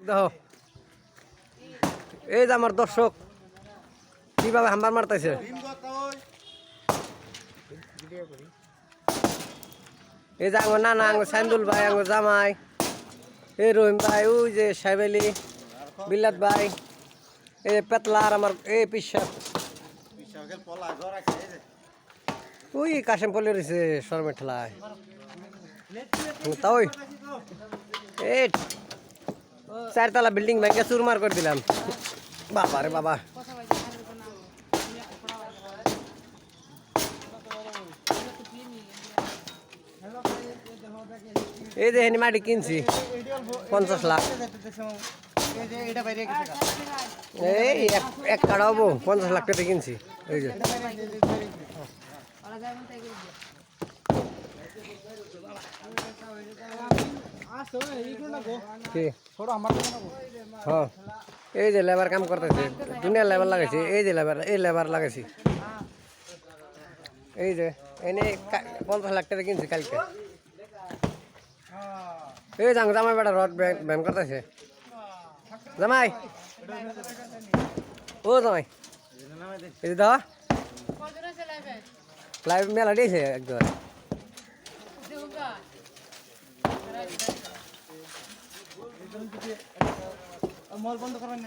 দেখো এই যে আমার দর্শক কিভাবে হাম্বার মারতেছে। এই যে আঙ্গ নানা আঙ্গ সাইন্দুল ভাই আঙ্গ জামাই এই রহিম ভাই ওই যে সাহেব আলী বিল্লাত ভাই এই পেতলা আর আমার এই পিসাব ওই কাশেম পল্লি রয়েছে শর্মের ঠেলায় তাও এই চারতলা বিল্ডিং ভেঙে চুরমার করে দিলাম। বাবা রে বাবা এই যে হেনি মাটি কিনছি 50 লাখ এই এক কাটাবো 50 লাখ টাকা কিনছি। এই যে হ্যাঁ এই যে লেবার কাম করতেছে দুনিয়ার লেবার লাগাইছে এই যে লেবার এই লেবার লাগাইছি এই যে এনে 50 লাখ টাকা কিনছি কালকে। এই যাং জামাই বেটা রড ব্যায়াম করতেছে জামাই ও জামাই এই যে দাও লাইভ মেলা দিয়েছে একদম মল বন্ধ করবেন